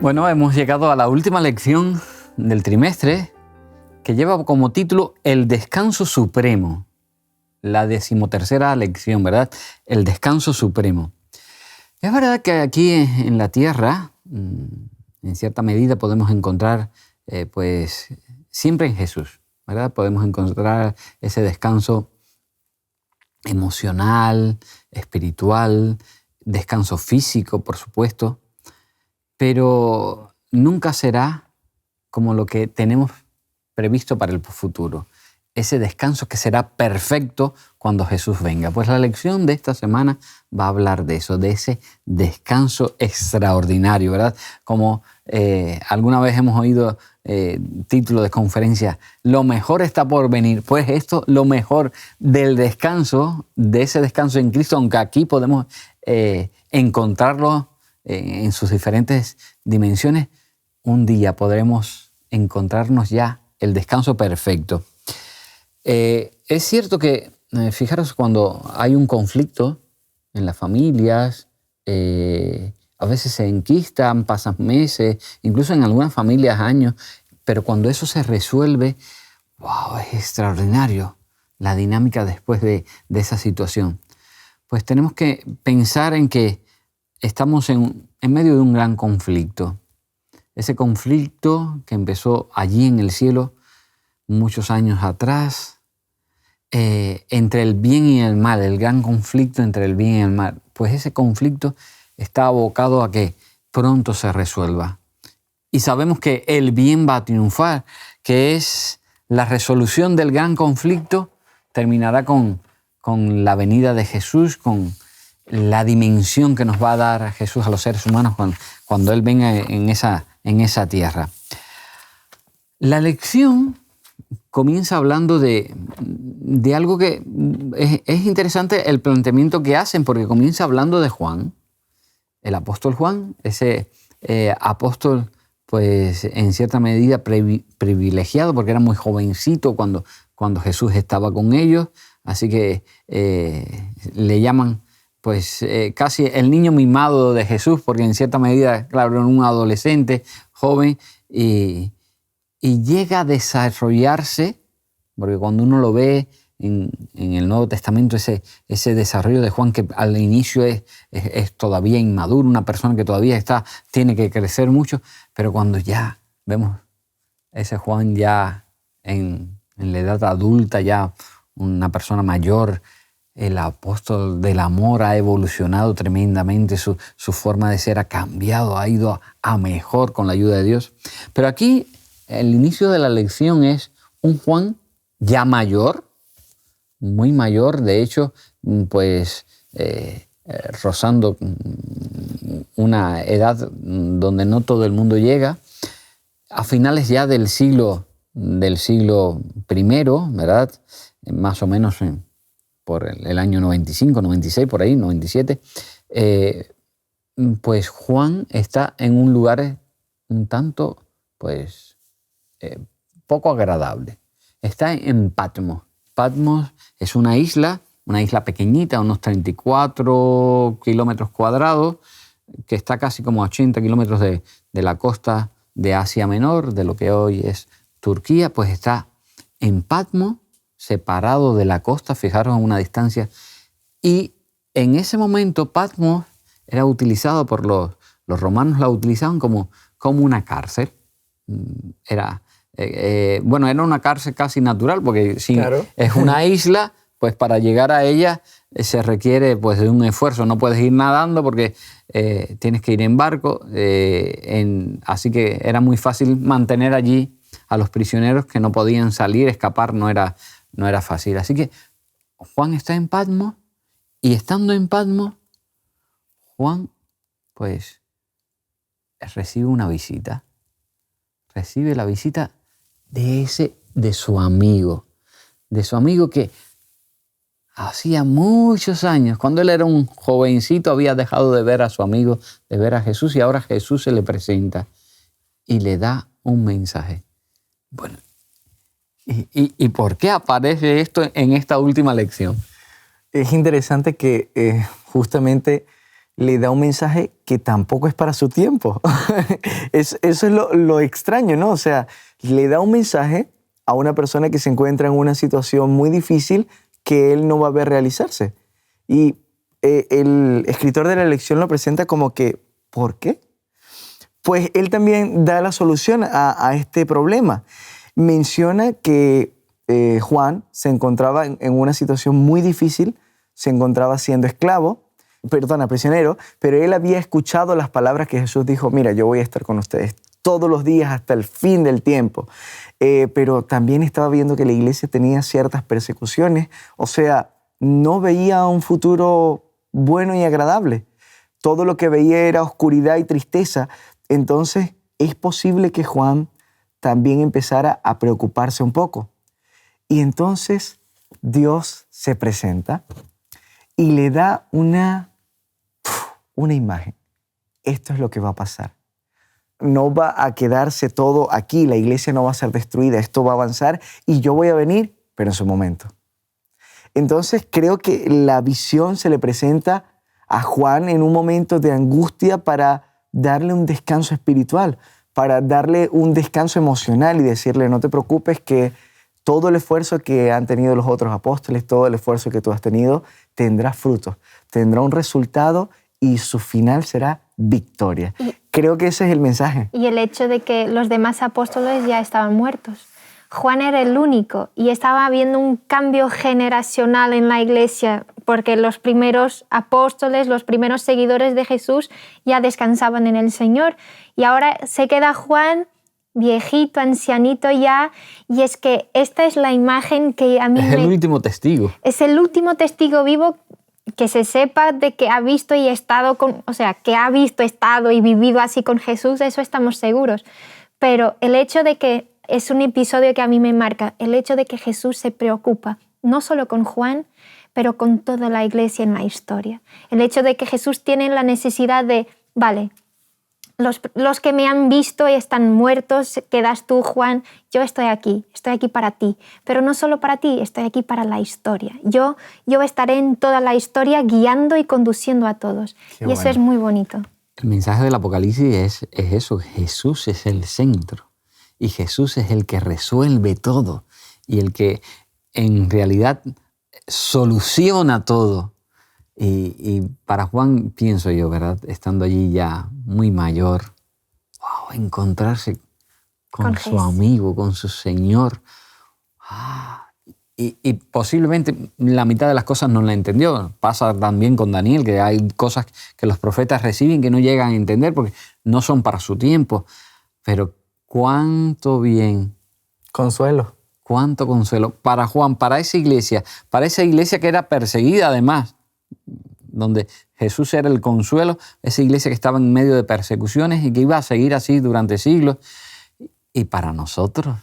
Bueno, hemos llegado a la última lección del trimestre que lleva como título El descanso supremo. La 13ª lección, ¿verdad? El descanso supremo. Es verdad que aquí en la tierra, en cierta medida, podemos encontrar, pues, siempre en Jesús, ¿verdad? Podemos encontrar ese descanso emocional, espiritual, descanso físico, por supuesto, pero nunca será como lo que tenemos previsto para el futuro. Ese descanso que será perfecto cuando Jesús venga. Pues la lección de esta semana va a hablar de eso, de ese descanso extraordinario, ¿verdad? Como alguna vez hemos oído título de conferencia, lo mejor está por venir. Pues esto, lo mejor del descanso, de ese descanso en Cristo, aunque aquí podemos encontrarlo en sus diferentes dimensiones, un día podremos encontrarnos ya el descanso perfecto. Es cierto que, fijaros, cuando hay un conflicto en las familias, a veces se enquistan, pasan meses, incluso en algunas familias años, pero cuando eso se resuelve, ¡wow!, es extraordinario la dinámica después de esa situación. Pues tenemos que pensar en que estamos en medio de un gran conflicto. Ese conflicto que empezó allí en el cielo muchos años atrás, entre el bien y el mal, el gran conflicto entre el bien y el mal. Pues ese conflicto está abocado a que pronto se resuelva. Y sabemos que el bien va a triunfar, que es la resolución del gran conflicto, terminará con la venida de Jesús, con la dimensión que nos va a dar Jesús a los seres humanos cuando Él venga en esa tierra. La lección comienza hablando de algo que es interesante, el planteamiento que hacen, porque comienza hablando de Juan, el apóstol Juan, ese apóstol, pues en cierta medida privilegiado, porque era muy jovencito cuando Jesús estaba con ellos, así que le llaman pues casi el niño mimado de Jesús, porque en cierta medida, claro, era un adolescente, joven, y llega a desarrollarse, porque cuando uno lo ve en el Nuevo Testamento, ese desarrollo de Juan, que al inicio es todavía inmaduro, una persona que todavía tiene que crecer mucho, pero cuando ya vemos ese Juan ya en la edad adulta, ya una persona mayor, el apóstol del amor ha evolucionado tremendamente, su forma de ser ha cambiado, ha ido a mejor con la ayuda de Dios. Pero aquí el inicio de la lección es un Juan ya mayor, muy mayor, de hecho, pues rozando una edad donde no todo el mundo llega, a finales ya del siglo I, ¿verdad? Más o menos por el año 95, 96, por ahí, 97, pues Juan está en un lugar un tanto, pues, poco agradable. Está en Patmos. Patmos es una isla pequeñita, unos 34 kilómetros cuadrados, que está casi como a 80 kilómetros de la costa de Asia Menor, de lo que hoy es Turquía, pues está en Patmos, separado de la costa, fijaros en una distancia. Y en ese momento Patmos era utilizado por los romanos, la utilizaban como una cárcel. Era una cárcel casi natural, porque si claro, es una isla, pues para llegar a ella se requiere pues de un esfuerzo. No puedes ir nadando porque tienes que ir en barco. Así que era muy fácil mantener allí a los prisioneros que no podían salir, escapar, no era fácil. Así que Juan está en Patmos, y estando en Patmos, Juan pues recibe una visita. Recibe la visita de su amigo que hacía muchos años, cuando él era un jovencito, había dejado de ver a su amigo, de ver a Jesús, y ahora Jesús se le presenta y le da un mensaje. Bueno, ¿y por qué aparece esto en esta última lección? Es interesante que justamente le da un mensaje que tampoco es para su tiempo. Eso es lo extraño, ¿no? O sea, le da un mensaje a una persona que se encuentra en una situación muy difícil que él no va a ver realizarse. Y el escritor de la lección lo presenta como que, ¿por qué? Pues él también da la solución a este problema. Menciona que Juan se encontraba en una situación muy difícil, se encontraba siendo prisionero, pero él había escuchado las palabras que Jesús dijo, mira, yo voy a estar con ustedes todos los días hasta el fin del tiempo. Pero también estaba viendo que la iglesia tenía ciertas persecuciones, o sea, no veía un futuro bueno y agradable. Todo lo que veía era oscuridad y tristeza. Entonces, es posible que Juan también empezara a preocuparse un poco. Y entonces, Dios se presenta y le da una imagen. Esto es lo que va a pasar. No va a quedarse todo aquí, la iglesia no va a ser destruida, esto va a avanzar y yo voy a venir, pero en su momento. Entonces creo que la visión se le presenta a Juan en un momento de angustia para darle un descanso espiritual, para darle un descanso emocional y decirle, no te preocupes que todo el esfuerzo que han tenido los otros apóstoles, todo el esfuerzo que tú has tenido, tendrá frutos, tendrá un resultado y su final será victoria. Creo que ese es el mensaje. Y el hecho de que los demás apóstoles ya estaban muertos. Juan era el único y estaba habiendo un cambio generacional en la iglesia porque los primeros apóstoles, los primeros seguidores de Jesús ya descansaban en el Señor. Y ahora se queda Juan, viejito, ancianito ya, y es que esta es la imagen que a mí es el último testigo. Es el último testigo vivo que se sepa de que ha visto y estado que ha visto, estado y vivido así con Jesús, eso estamos seguros. Pero el hecho de que es un episodio que a mí me marca, el hecho de que Jesús se preocupa no solo con Juan, pero con toda la iglesia en la historia. El hecho de que Jesús tiene la necesidad de, vale, los que me han visto y están muertos, quedas tú, Juan, yo estoy aquí para ti. Pero no solo para ti, estoy aquí para la historia. Yo estaré en toda la historia guiando y conduciendo a todos. Qué bueno. Eso es muy bonito. El mensaje del Apocalipsis es eso, Jesús es el centro y Jesús es el que resuelve todo y el que en realidad soluciona todo. Y para Juan, pienso yo, ¿verdad? Estando allí ya muy mayor, wow, encontrarse con su amigo, con su Señor. Y posiblemente la mitad de las cosas no la entendió. Pasa también con Daniel, que hay cosas que los profetas reciben que no llegan a entender porque no son para su tiempo. Pero cuánto bien. Consuelo. Cuánto consuelo. Para Juan, para esa iglesia que era perseguida además, donde Jesús era el consuelo, esa iglesia que estaba en medio de persecuciones y que iba a seguir así durante siglos. Y para nosotros,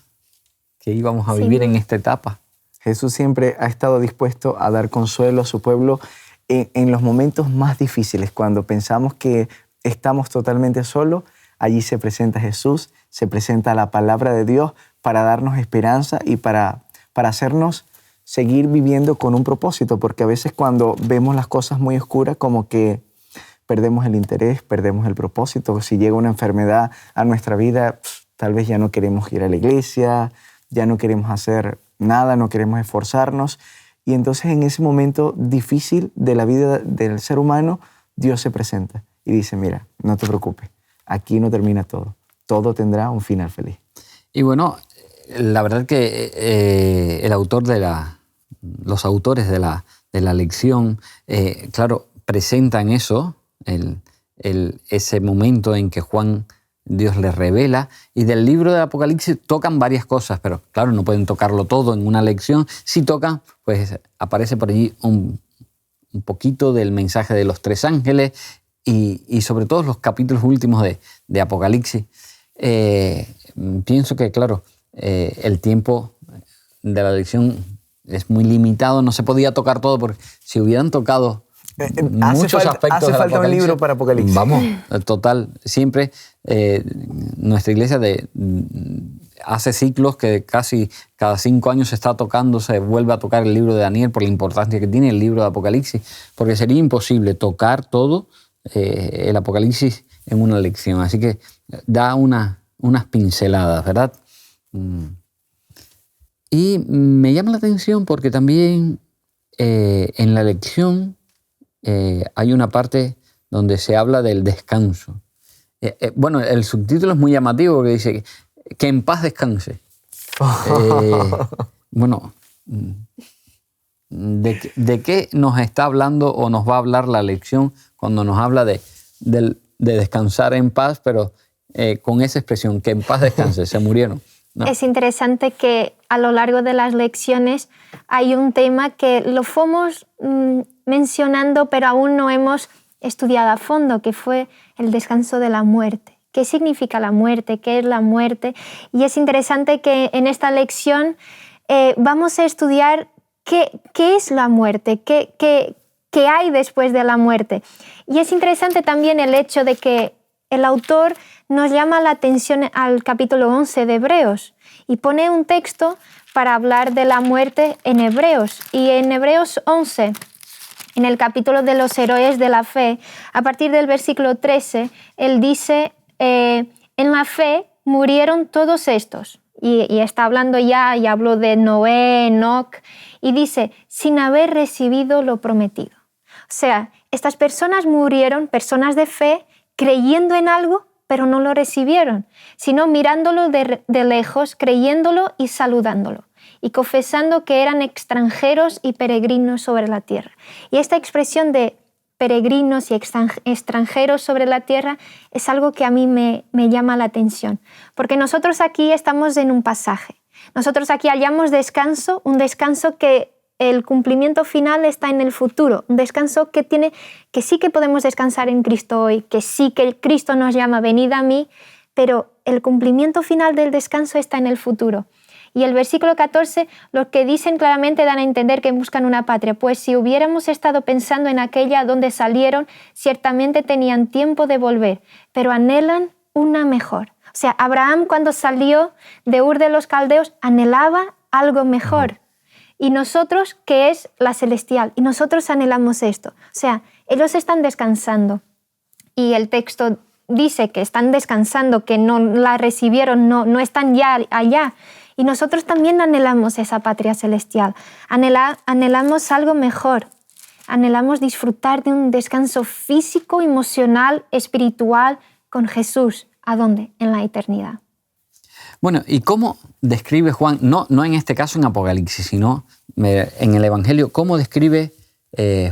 que íbamos a vivir en esta etapa. Jesús siempre ha estado dispuesto a dar consuelo a su pueblo en los momentos más difíciles, cuando pensamos que estamos totalmente solos. Allí se presenta Jesús, se presenta la palabra de Dios para darnos esperanza y para hacernos seguir viviendo con un propósito, porque a veces cuando vemos las cosas muy oscuras, como que perdemos el interés, perdemos el propósito. Si llega una enfermedad a nuestra vida, tal vez ya no queremos ir a la iglesia, ya no queremos hacer nada, no queremos esforzarnos. Y entonces en ese momento difícil de la vida del ser humano, Dios se presenta y dice, mira, no te preocupes, aquí no termina todo. Todo tendrá un final feliz. Y bueno, la verdad que los autores de la lección, claro, presentan eso, ese momento en que Dios le revela, y del libro del Apocalipsis tocan varias cosas, pero claro, no pueden tocarlo todo en una lección. Si tocan, pues aparece por allí un poquito del mensaje de los 3 ángeles y sobre todo los capítulos últimos de Apocalipsis. Pienso que, claro, el tiempo de la lección es muy limitado, no se podía tocar todo, porque si hubieran tocado muchos aspectos hace falta un libro para Apocalipsis. Vamos, total. Siempre nuestra iglesia hace ciclos que casi cada 5 años se está tocando, se vuelve a tocar el libro de Daniel por la importancia que tiene el libro de Apocalipsis, porque sería imposible tocar todo el Apocalipsis en una lección. Así que da unas pinceladas, ¿verdad? Y me llama la atención porque también en la lección hay una parte donde se habla del descanso. Bueno, el subtítulo es muy llamativo porque dice que en paz descanse. Bueno, ¿de qué nos está hablando o nos va a hablar la lección cuando nos habla de descansar en paz, pero con esa expresión, que en paz descanse, se murieron? No. Es interesante que a lo largo de las lecciones hay un tema que lo fuimos mencionando, pero aún no hemos estudiado a fondo, que fue el descanso de la muerte. ¿Qué significa la muerte? ¿Qué es la muerte? Y es interesante que en esta lección vamos a estudiar qué es la muerte, qué hay después de la muerte. Y es interesante también el hecho de que el autor nos llama la atención al capítulo 11 de Hebreos y pone un texto para hablar de la muerte en Hebreos. Y en Hebreos 11, en el capítulo de los héroes de la fe, a partir del versículo 13, él dice, en la fe murieron todos estos. Y está hablando ya, y habló de Noé, Enoc, y dice, sin haber recibido lo prometido. O sea, estas personas murieron, personas de fe, creyendo en algo, pero no lo recibieron, sino mirándolo de lejos, creyéndolo y saludándolo, y confesando que eran extranjeros y peregrinos sobre la tierra. Y esta expresión de peregrinos y extranjeros sobre la tierra es algo que a mí me llama la atención, porque nosotros aquí estamos en un pasaje. Nosotros aquí hallamos descanso, un descanso que el cumplimiento final está en el futuro, un descanso que sí que podemos descansar en Cristo hoy, que sí que Cristo nos llama, venid a mí, pero el cumplimiento final del descanso está en el futuro. Y el versículo 14, lo que dicen claramente dan a entender que buscan una patria, pues si hubiéramos estado pensando en aquella donde salieron, ciertamente tenían tiempo de volver, pero anhelan una mejor. O sea, Abraham cuando salió de Ur de los Caldeos anhelaba algo mejor. Y nosotros, que es la celestial, y nosotros anhelamos esto. O sea, ellos están descansando. Y el texto dice que están descansando, que no la recibieron, no están ya allá. Y nosotros también anhelamos esa patria celestial. Anhelamos algo mejor. Anhelamos disfrutar de un descanso físico, emocional, espiritual con Jesús. ¿A dónde? En la eternidad. Bueno, ¿y cómo describe Juan, no en este caso en Apocalipsis, sino en el Evangelio, cómo describe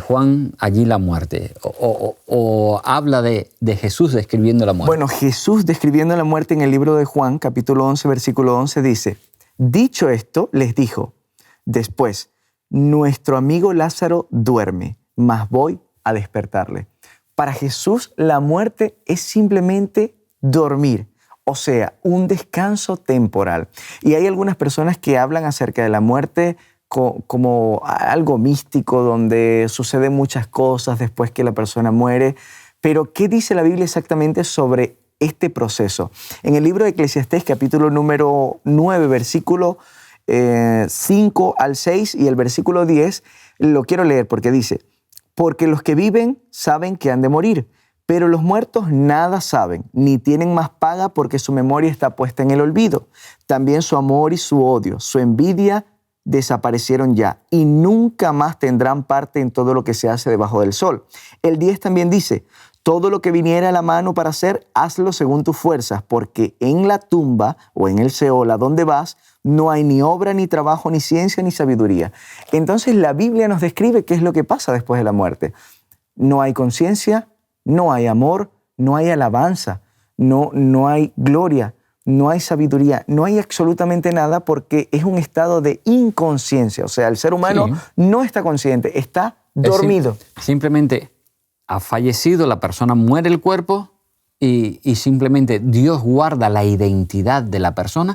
Juan allí la muerte? ¿O habla de Jesús describiendo la muerte? Bueno, Jesús describiendo la muerte en el libro de Juan, capítulo 11, versículo 11, dice, dicho esto, les dijo, después, nuestro amigo Lázaro duerme, mas voy a despertarle. Para Jesús, la muerte es simplemente dormir. O sea, un descanso temporal. Y hay algunas personas que hablan acerca de la muerte como algo místico, donde suceden muchas cosas después que la persona muere. Pero, ¿qué dice la Biblia exactamente sobre este proceso? En el libro de Eclesiastés, capítulo número 9, versículo 5 al 6 y el versículo 10, lo quiero leer porque dice, porque los que viven saben que han de morir, pero los muertos nada saben, ni tienen más paga porque su memoria está puesta en el olvido. También su amor y su odio, su envidia desaparecieron ya y nunca más tendrán parte en todo lo que se hace debajo del sol. El 10 también dice, todo lo que viniera a la mano para hacer, hazlo según tus fuerzas, porque en la tumba o en el Seol, a donde vas, no hay ni obra, ni trabajo, ni ciencia, ni sabiduría. Entonces la Biblia nos describe qué es lo que pasa después de la muerte. No hay conciencia, no hay amor, no hay alabanza, no hay gloria, no hay sabiduría, no hay absolutamente nada porque es un estado de inconsciencia. O sea, el ser humano no está consciente, está dormido. Simplemente ha fallecido, la persona muere el cuerpo y simplemente Dios guarda la identidad de la persona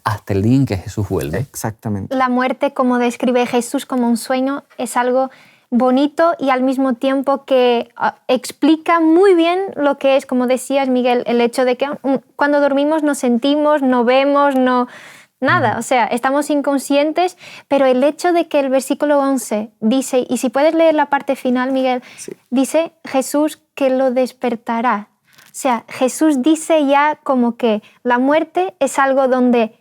hasta el día en que Jesús vuelve. Exactamente. La muerte, como describe Jesús como un sueño, es algo bonito y al mismo tiempo que explica muy bien lo que es, como decías, Miguel, el hecho de que cuando dormimos no sentimos, no vemos, nada, o sea, estamos inconscientes, pero el hecho de que el versículo 11 dice, y si puedes leer la parte final, Miguel, Sí. dice Jesús que lo despertará. O sea, Jesús dice ya como que la muerte es algo donde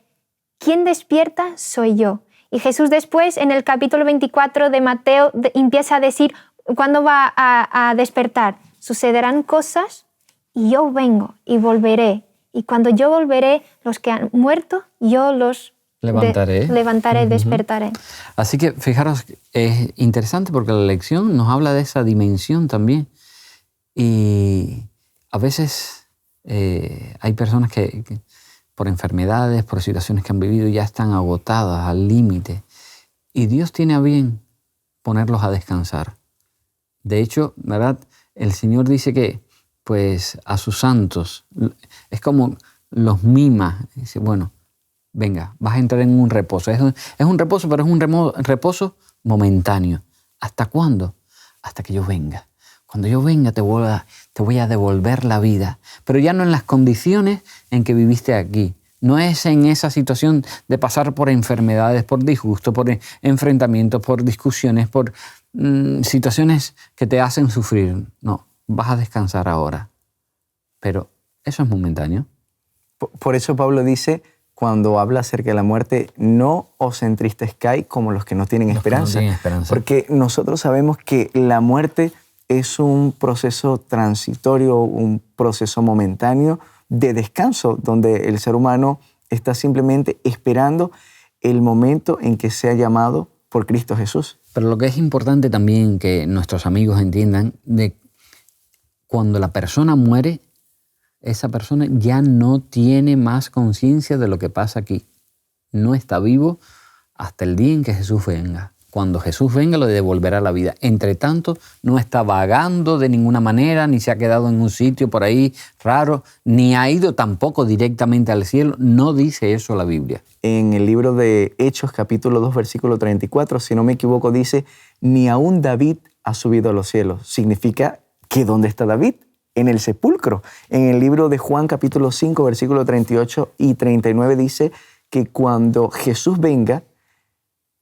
quien despierta soy yo. Y Jesús después, en el capítulo 24 de Mateo, empieza a decir, ¿cuándo va a despertar? Sucederán cosas y yo vengo y volveré. Y cuando yo volveré, los que han muerto, yo los Levantaré. levantaré, despertaré. Así que fijaros, es interesante porque la lección nos habla de esa dimensión también. Y a veces hay personas que por enfermedades, por situaciones que han vivido, ya están agotadas al límite. Y Dios tiene a bien ponerlos a descansar. De hecho, ¿verdad? El Señor dice que pues a sus santos es como los mima. Dice, bueno, venga, vas a entrar en un reposo. Es un reposo, pero es un reposo momentáneo. ¿Hasta cuándo? Hasta que yo venga. Cuando yo venga te voy a devolver la vida. Pero ya no en las condiciones en que viviste aquí. No es en esa situación de pasar por enfermedades, por disgusto, por enfrentamientos, por discusiones, por situaciones que te hacen sufrir. No, vas a descansar ahora. Pero eso es momentáneo. Por eso Pablo dice, cuando habla acerca de la muerte, no os entristezcáis como los que no tienen esperanza. No tienen esperanza. Porque nosotros sabemos que la muerte es un proceso transitorio, un proceso momentáneo de descanso, donde el ser humano está simplemente esperando el momento en que sea llamado por Cristo Jesús. Pero lo que es importante también que nuestros amigos entiendan, de cuando la persona muere, esa persona ya no tiene más conciencia de lo que pasa aquí. No está vivo hasta el día en que Jesús venga. Cuando Jesús venga, lo devolverá la vida. Entre tanto, no está vagando de ninguna manera, ni se ha quedado en un sitio por ahí raro, ni ha ido tampoco directamente al cielo. No dice eso la Biblia. En el libro de Hechos, capítulo 2, versículo 34, si no me equivoco, dice, ni aún David ha subido a los cielos. Significa que ¿dónde está David? En el sepulcro. En el libro de Juan, capítulo 5, versículo 38 y 39, dice que cuando Jesús venga,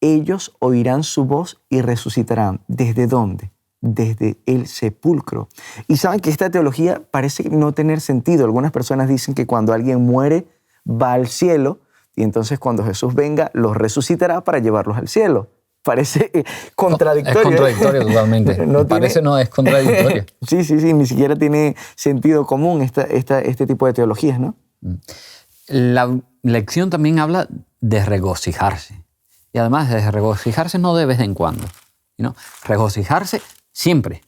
ellos oirán su voz y resucitarán. ¿Desde dónde? Desde el sepulcro. Y saben que esta teología parece no tener sentido. Algunas personas dicen que cuando alguien muere va al cielo y entonces cuando Jesús venga los resucitará para llevarlos al cielo. Parece contradictorio. Es contradictorio totalmente. No es contradictorio. Sí, ni siquiera tiene sentido común este tipo de teologías, ¿no? La lección también habla de regocijarse. Y además de regocijarse no de vez en cuando, ¿no? Regocijarse siempre.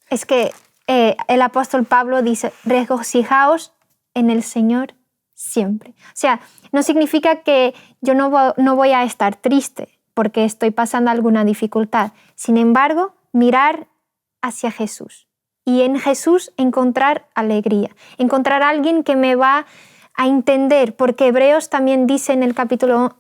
Es que el apóstol Pablo dice, regocijaos en el Señor siempre. O sea, no significa que yo no voy a estar triste porque estoy pasando alguna dificultad. Sin embargo, mirar hacia Jesús. Y en Jesús encontrar alegría. Encontrar a alguien que me va a entender, porque Hebreos también dice en el capítulo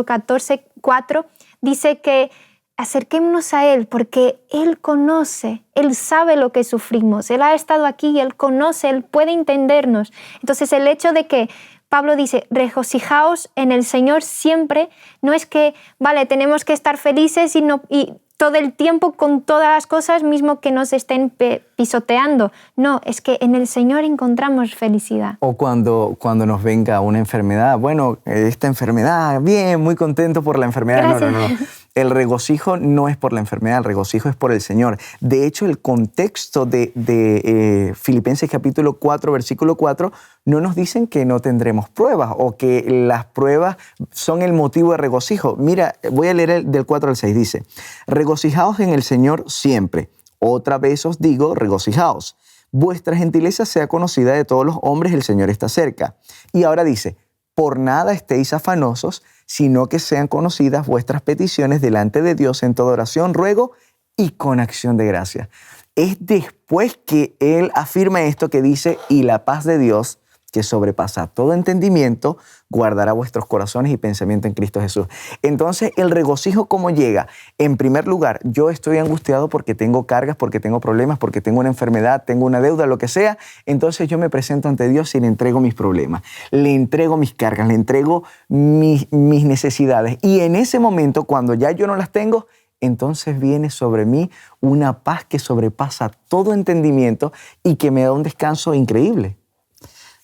14, 4, dice que acerquémonos a Él porque Él conoce, Él sabe lo que sufrimos, Él ha estado aquí, Él conoce, Él puede entendernos. Entonces el hecho de que Pablo dice, regocijaos en el Señor siempre, no es que, vale, tenemos que estar felices y todo el tiempo con todas las cosas mismo que nos estén pisoteando. No, es que en el Señor encontramos felicidad. O cuando nos venga una enfermedad, bueno, esta enfermedad, bien, muy contento por la enfermedad. Gracias. No. El regocijo no es por la enfermedad, el regocijo es por el Señor. De hecho, el contexto de Filipenses capítulo 4, versículo 4, no nos dicen que no tendremos pruebas o que las pruebas son el motivo de regocijo. Mira, voy a leer del 4 al 6, dice, regocijaos en el Señor siempre. Otra vez os digo, regocijaos. Vuestra gentileza sea conocida de todos los hombres, el Señor está cerca. Y ahora dice, por nada estéis afanosos, sino que sean conocidas vuestras peticiones delante de Dios en toda oración, ruego y con acción de gracia. Es después que Él afirma esto que dice, y la paz de Dios, que sobrepasa todo entendimiento, guardará vuestros corazones y pensamiento en Cristo Jesús. Entonces, ¿el regocijo cómo llega? En primer lugar, yo estoy angustiado porque tengo cargas, porque tengo problemas, porque tengo una enfermedad, tengo una deuda, lo que sea. Entonces yo me presento ante Dios y le entrego mis problemas, le entrego mis cargas, le entrego mis necesidades. Y en ese momento, cuando ya yo no las tengo, entonces viene sobre mí una paz que sobrepasa todo entendimiento y que me da un descanso increíble.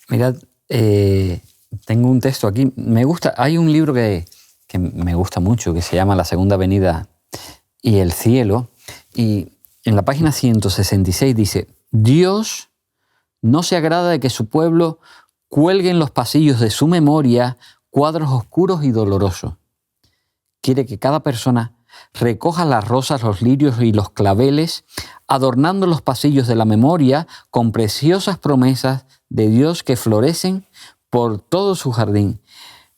Mirad, tengo un texto aquí. Hay un libro que me gusta mucho, que se llama La Segunda Venida y el Cielo. Y en la página 166 dice: Dios no se agrada de que su pueblo cuelgue en los pasillos de su memoria cuadros oscuros y dolorosos. Quiere que cada persona recoja las rosas, los lirios y los claveles, adornando los pasillos de la memoria con preciosas promesas de Dios que florecen por todo su jardín.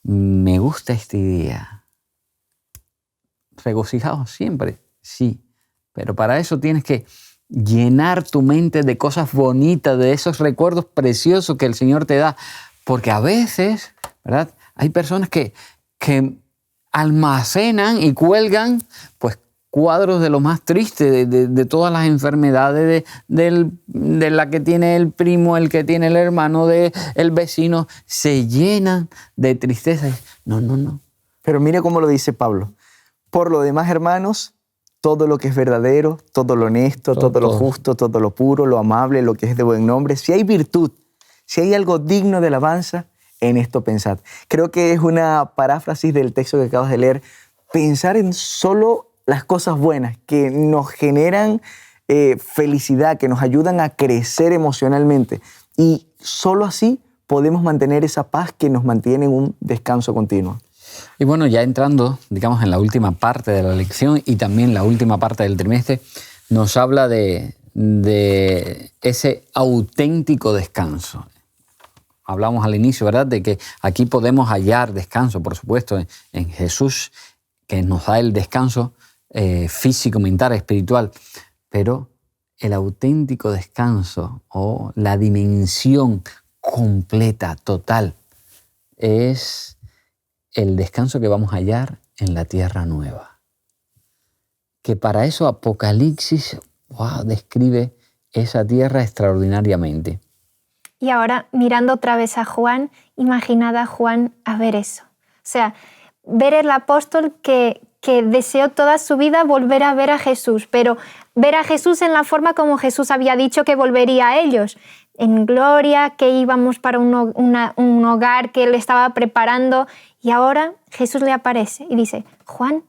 Me gusta esta idea. Regocijaos siempre, sí, pero para eso tienes que llenar tu mente de cosas bonitas, de esos recuerdos preciosos que el Señor te da, porque a veces, ¿verdad?, hay personas que almacenan y cuelgan pues cuadros de lo más triste, de todas las enfermedades, de la que tiene el primo, el que tiene el hermano, el vecino, se llenan de tristeza. No. Pero mire cómo lo dice Pablo. Por lo demás, hermanos, todo lo que es verdadero, todo lo honesto, todo lo justo, todo lo puro, lo amable, lo que es de buen nombre, si hay virtud, si hay algo digno de alabanza, en esto pensad. Creo que es una paráfrasis del texto que acabas de leer. Pensar en solo las cosas buenas que nos generan felicidad, que nos ayudan a crecer emocionalmente. Y solo así podemos mantener esa paz que nos mantiene en un descanso continuo. Y bueno, ya entrando, digamos, en la última parte de la lección y también la última parte del trimestre, nos habla de ese auténtico descanso. Hablamos al inicio, ¿verdad?, de que aquí podemos hallar descanso, por supuesto, en Jesús, que nos da el descanso físico, mental, espiritual. Pero el auténtico descanso o la dimensión completa, total, es el descanso que vamos a hallar en la tierra nueva. Que para eso Apocalipsis describe esa tierra extraordinariamente. Y ahora, mirando otra vez a Juan, imaginad a Juan a ver eso. O sea, ver el apóstol que deseó toda su vida volver a ver a Jesús, pero ver a Jesús en la forma como Jesús había dicho que volvería a ellos, en gloria, que íbamos para un hogar que él estaba preparando, y ahora Jesús le aparece y dice: Juan,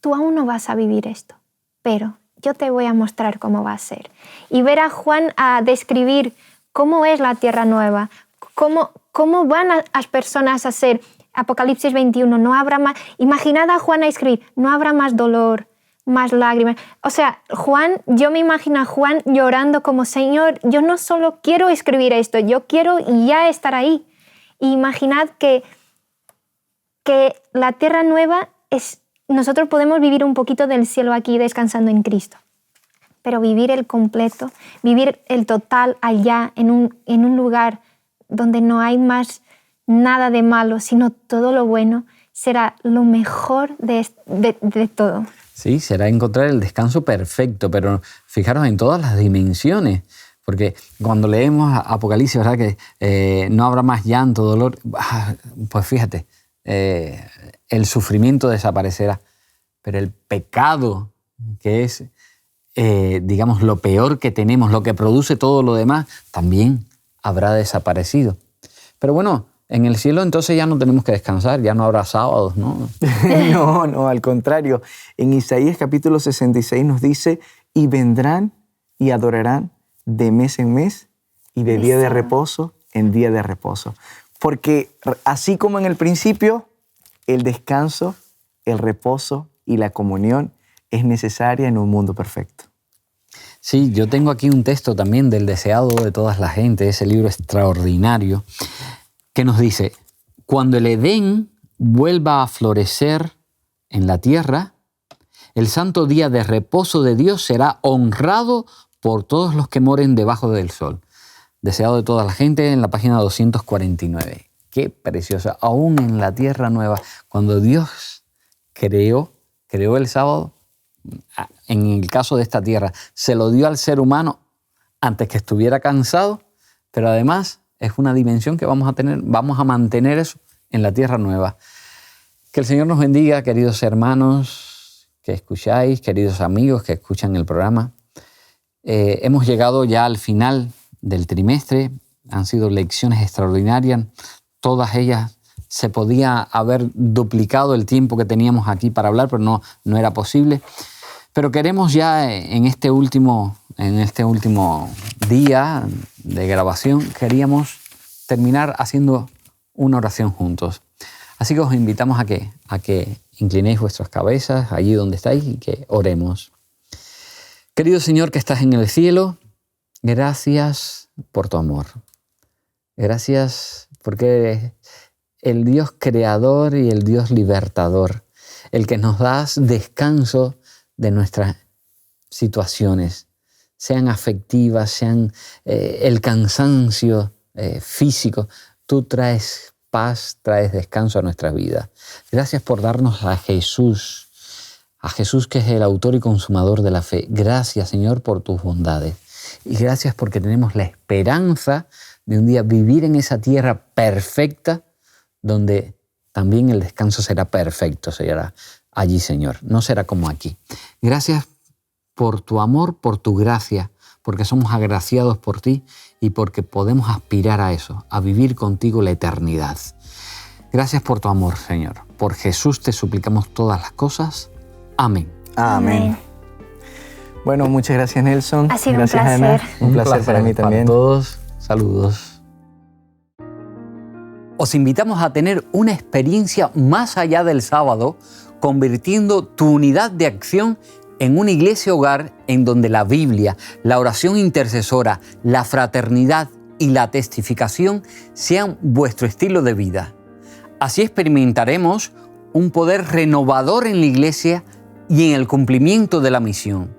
tú aún no vas a vivir esto, pero yo te voy a mostrar cómo va a ser. Y ver a Juan a describir cómo es la tierra nueva, cómo van las personas a ser. Apocalipsis 21, no habrá más. Imaginad a Juan a escribir: no habrá más dolor, más lágrimas. O sea, Juan, yo me imagino a Juan llorando como: Señor, yo no solo quiero escribir esto, yo quiero ya estar ahí. Y imaginad que la tierra nueva es, nosotros podemos vivir un poquito del cielo aquí descansando en Cristo, pero vivir el completo, vivir el total allá en un lugar donde no hay más nada de malo, sino todo lo bueno, será lo mejor de todo. Sí, será encontrar el descanso perfecto, pero fijaros en todas las dimensiones, porque cuando leemos Apocalipsis, ¿verdad?, que no habrá más llanto, dolor, pues fíjate, el sufrimiento desaparecerá, pero el pecado, que es, digamos, lo peor que tenemos, lo que produce todo lo demás, también habrá desaparecido. Pero bueno, en el cielo entonces ya no tenemos que descansar, ya no habrá sábados, ¿no? No, al contrario. En Isaías capítulo 66 nos dice: y vendrán y adorarán de mes en mes y de día de reposo en día de reposo. Porque así como en el principio, el descanso, el reposo y la comunión es necesaria en un mundo perfecto. Sí, yo tengo aquí un texto también del deseado de todas las gentes, ese libro extraordinario, que nos dice: cuando el Edén vuelva a florecer en la tierra, el santo día de reposo de Dios será honrado por todos los que moren debajo del sol. deseado de toda la gente, en la página 249. Qué preciosa. Aún en la tierra nueva, cuando Dios creó el sábado, en el caso de esta tierra, se lo dio al ser humano antes que estuviera cansado, pero además es una dimensión que vamos a mantener eso en la tierra nueva. Que el Señor nos bendiga, queridos hermanos que escucháis, queridos amigos que escuchan el programa. Hemos llegado ya al final del trimestre, han sido lecciones extraordinarias, todas ellas se podía haber duplicado el tiempo que teníamos aquí para hablar, pero no era posible. Pero queremos ya en este último día de grabación, queríamos terminar haciendo una oración juntos. Así que os invitamos a que inclinéis vuestras cabezas allí donde estáis y que oremos. Querido Señor que estás en el cielo, gracias por tu amor. Gracias porque eres el Dios creador y el Dios libertador, el que nos das descanso de nuestras situaciones, sean afectivas, sean el cansancio físico. Tú traes paz, traes descanso a nuestra vida. Gracias por darnos a Jesús que es el autor y consumador de la fe. Gracias, Señor, por tus bondades. Y gracias porque tenemos la esperanza de un día vivir en esa tierra perfecta donde también el descanso será perfecto, será allí, Señor. No será como aquí. Gracias por tu amor, por tu gracia, porque somos agraciados por ti y porque podemos aspirar a eso, a vivir contigo la eternidad. Gracias por tu amor, Señor. Por Jesús te suplicamos todas las cosas. Amén. Amén. Bueno, muchas gracias, Nelson. Ha sido gracias, un placer. Ana. Un placer para mí también. Para todos, saludos. Os invitamos a tener una experiencia más allá del sábado, convirtiendo tu unidad de acción en una iglesia hogar en donde la Biblia, la oración intercesora, la fraternidad y la testificación sean vuestro estilo de vida. Así experimentaremos un poder renovador en la iglesia y en el cumplimiento de la misión.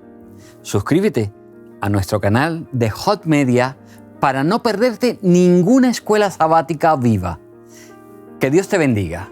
Suscríbete a nuestro canal de Hot Media para no perderte ninguna escuela sabática viva. Que Dios te bendiga.